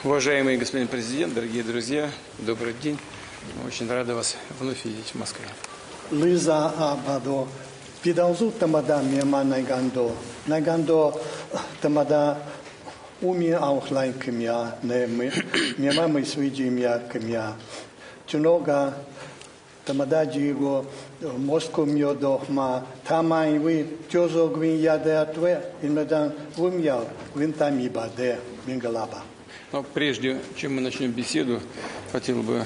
Уважаемый господин президент, дорогие друзья, добрый день. Очень рада вас вновь видеть в Москве. Лиза Абадо, пидалзу тамада мема найгандо тамада уми аухлайн кемя не мема мы свидимя кемя. Чунога тамада джиго Москва мьодо ма тамай ви чозо гвин яде атве инмедан вумья винтами баде мингалаба. Но прежде чем мы начнем беседу, хотел бы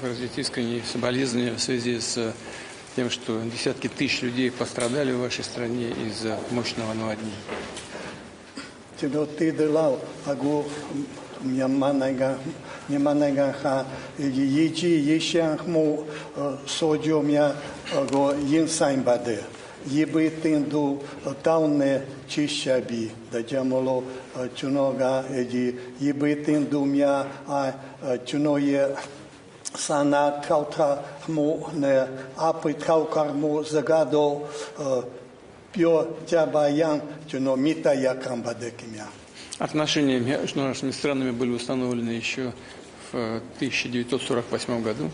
выразить искренние соболезнования в связи с тем, что десятки тысяч людей пострадали в вашей стране из-за мощного наводнения. Ебы тинду тауне чищаби, да джамоло чунога эди ебы тинду мя чуное сана каута му не апы каукарму загадо пьо джабаян чуно мита якамбадекимя. Отношения между нашими странами были установлены еще в 1948 году.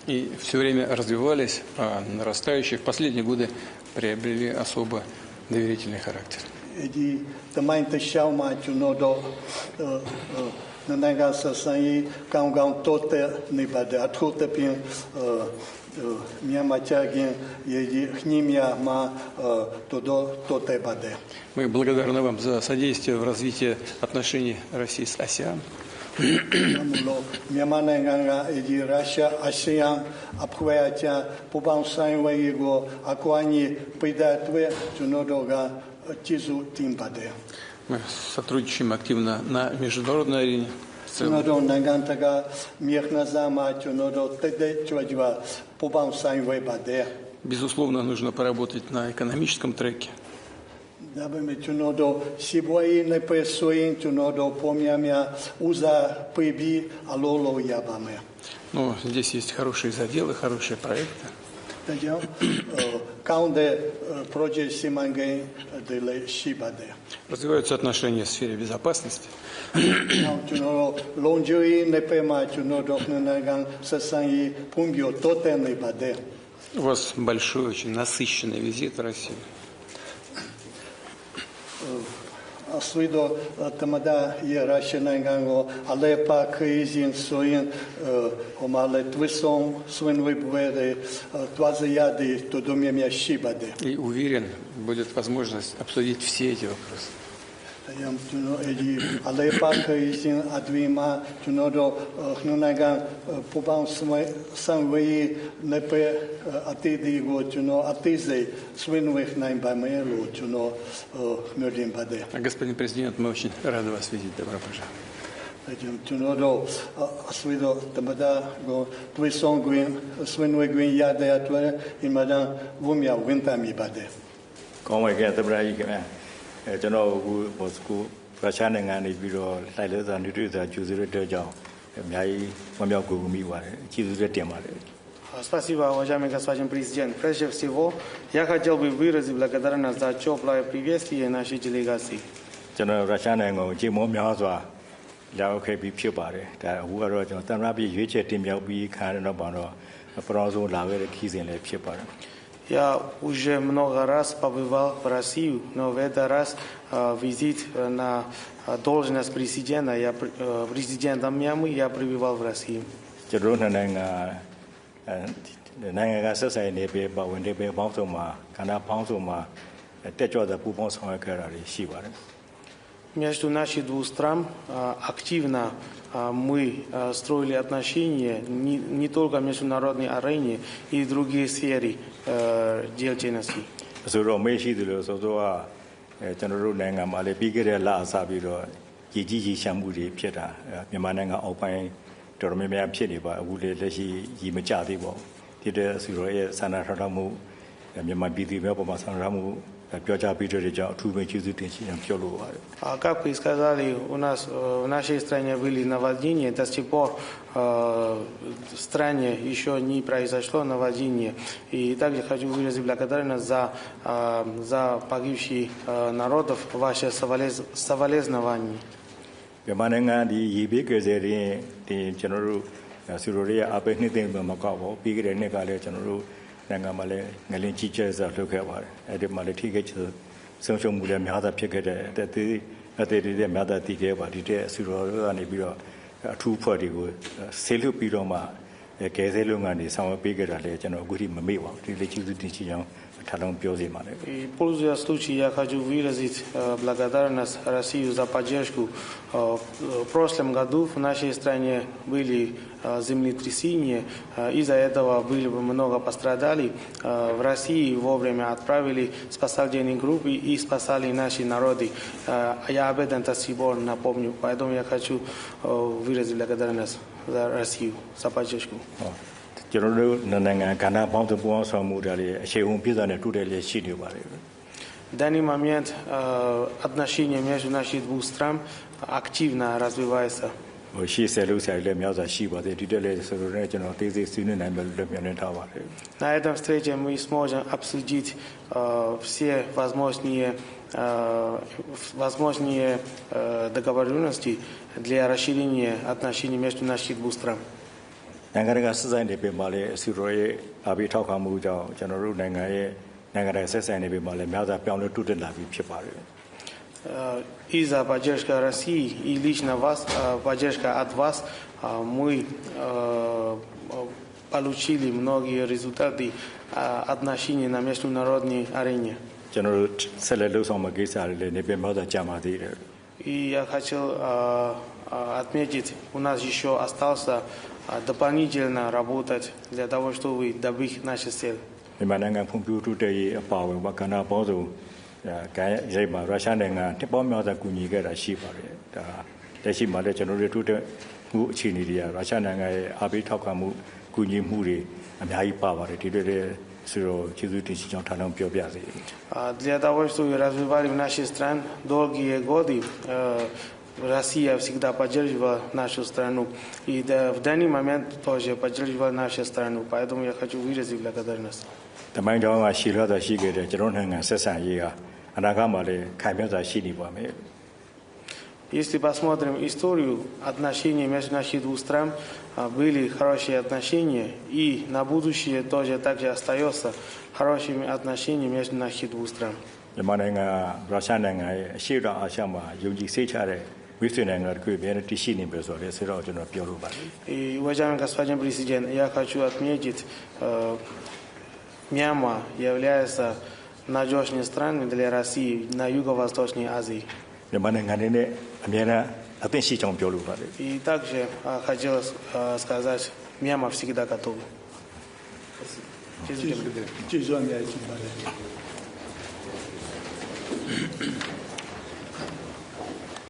И все время развивались, а нарастающие в последние годы приобрели особо доверительный характер. Мы благодарны вам за содействие в развитии отношений России с АСЕАН. Мы сотрудничаем активно на международной арене. Безусловно, нужно поработать на экономическом треке. Но здесь есть хорошие заделы, хорошие проекты. Развиваются отношения в сфере безопасности. У вас большой, очень насыщенный визит в Россию. Aswido tamada ye rashenangango alepa kizin soin omale twison swin wibwede twazayadi тодомемя шибаде. И уверен, будет возможность обсудить все эти вопросы. Алепа кизин адвима чунодо хнунаган побан самвей непе атиди го чуно атизе свинвих найбамело чуно хмёдин баде. Господин президент, мы очень рады вас видеть. Добро пожаловать. Чунодо асвидо тамада го твисон гвин свинвей гвин яде атве имадан вумя винтами баде. Комайге табраигеကျွန်တော်အခုရုရှားနိုင်ငံနေပြီးတော့လိုက်လဲစာနေတွေ့စာကျူးစွဲတဲ့ကြောင့်အများကြီးဝမ်းမြောက်ကိုမိပါတယ်အချီးစွဲတင်ပါတယ် Спасибо, уважаемый господин президент. Прежде всего, я хотел бы выразить благодарность за теплое приветствие нашей делегации. ကျွန်တော်ရုရှားနိုင်ငံကိုကြေမောများစွာရောက်ခဲ့ပြီးဖြစ်ပါတယ်ဒါအခုကတော့ကျွန်တော်တန်ရပြည်ရွေးချယ်တင်မြှောက်ပြီးခံရတော့ပါတော့ပထမဆုံးလာခဲ့တဲ့ခီးစဉ်လည်းဖြစ်ပါတယ် Я уже много раз побывал в Россию, но в этот раз визит на должность президента, президентом Мьянмы я прибывал в Россию. Между нашими двух стран активно мы строили отношения не только в международной арене и в другие сферы деятельности. ပြောကြားပြီးတဲ့ကြောင့်အထူးပဲကျေးဇူးတင်ရှိအောင်ပြောလိုပါတယ် Как вы сказали, у нас в нашей стране были наводнения, до сих пор в стране еще не произошло наводнение. И также хочу выразить благодарность за погибших народов, ваше соболезнование. မြန်မာနိုင်ငံဒီရေဘေးကယ်ဆယ်ရင်ဒီကျွန်တော်တို့ဆီရိုရဲ့အပိနှစ်သိမ့်မှာမကောက်ပါဘူးပြီးခဲ့တဲ့နှစ်ကလည်းကျွန်တော်တို့နိုင်ငံမှာလည်းငလင်းကြီးကျယ်စွာလှုပ်ခဲ့ပါတယ်အဲ့ဒီမှာလည်းထိခိုက်ဆုံးရှုံးမှုလည်းများစွာဖြစ်ခဲ့တဲ့အသေးတွေများစွာတည်ခဲ့ပါဒီတဲ့ဆီရိုကနေပြီးတော့အထူးဖွဲ့တွေကိုဆေးလွတ်ပြီးတော့မှကယ်ဆယ်လုပ်ငန်းတွေဆောင်ရွက်ပေးခဲ့တာလည်းကျွန်တော်အခုထိမမေ့ပါဘူးဒီလေးကျေးဇူးတင်ရှိအောင်ထားလုံးပြောစီမှာလည်း И пользуясь случаем, я хочу выразить благодарность России за поддержку. В прошлом году в нашей стране были землетрясения, из-за этого были много пострадали. В России вовремя отправили спасательные группы и спасали наши народы. Я об этом до сих пор напомню, поэтому я хочу выразить благодарность за Россию за поддержку. ကျွန်တော်တို့နိုင်ငံကဏ္ဍပေါင်းစုံပူးပေါင်းဆောင်မှုတွေလည်းအခြေအုံပြည့်စုံတဲ့တူတယ်လည်းရှိနေပါတယ် В данный момент отношения между нашими двух стран активно развиваются. ဟိုရှေ့ဆက်လို့ဆရာလည်းများစွာရှိပါတယ်ဒီတက်လည်းဆိုတော့လည်းကျွန်တော်သေးသေးဆွေးနွေးနိုင်မယ်လို့မျှော်လင့်ထားပါတယ် На этом встрече мы сможем обсудить все возможные договоренности для расширения отношений между нашими двух стран. နိုင်ငံတကာဆက်ဆံရေးတွေမှာလည်းဆီရိုရဲ့အပိထောက်ခံမှုကြောင့်ကျွန်တော်တို့နိုင်ငံရဲ့နိုင်ငံတကာဆက်ဆံရေးတွေမှာလည်းများစွာပြောင်းလဲတိုးတက်လာပြီးဖြစ်ပါတယ် Из-за поддержки России и лично вас, поддержка от вас, мы получили многие результаты отношений на международной арене. ကျွန်တော်တို့ဆက်လက်လှုပ်ဆောင်မှုကိစ္စတွေလည်းနေပြည်တော်ကြာမှာသေးတယ် И я хотел отметить, у нас еще остался дополнительно работать для того, чтобы добыть наши цели. မြန်မာနိုင်ငံဖွံ့ဖြိုးတိုးတက်ရေးအပါအဝင်ကဏ္ဍပေါင်းစုံကရိုက်မှာရုရှားနိုင်ငံတစ်ပေါင်းများစွာကူညီခဲ့တာရှိပါတယ်ဒါလက်ရှိမှာလည်းကျွန်တော်တို့တိုးတက်မှုအခြေအနေတွေကရုရှားနိုင်ငံရဲ့အပိထောက်ခံမှုကူညီမှုတွေအများကြီးပါပါတယ်ဒီလိုလည်းဆိုတော့ကျေးဇူးတင်ရှိကြောင်းထားလုံးပြောပြစေ Для того, чтобы развивали в нашей стране долгие годы, Россия всегда поддерживала нашу страну. И в данный момент тоже поддерживала нашу страну. Поэтому я хочу выразить благодарность. တမိုင်းကြောင်းကရှီလာတာရှိခဲ့တယ်ကျွန်တော်နိုင်ငံဆက်ဆံရေးကအနာဂတ်မှာလည်းခိုင်မြဲစွာရှိနေပါမယ် Если посмотрим историю отношений между нашими двух стран, были хорошие отношения, и на будущее тоже также остается хорошими отношениями между нашими двух стран. မြန်မာနိုင်ငံရုရှားနိုင်ငံရဲ့အရှေ့တောင်အာရှမှာယုံကြည်စိတ်ချတဲ့ဝိသုနိုင်ငံတစ်ခုပဲတည်ရှိနေပြီဆိုတော့ဆရာတော်ကျွန်တော်ပြောလိုပါတယ် И, уважаемый господин президент, я хочу отметить, Мьянма является надежной страной для России на Юго-Восточной Азии. မြန်မာနိုင်ငံနဲ့အများနဲ့အသင့်ရှိကြောင်းပြောလိုပါတယ် И также хотелось сказать, Мьянма всегда готова. ကျေးဇူးအများကြီးတင်ပါတယ်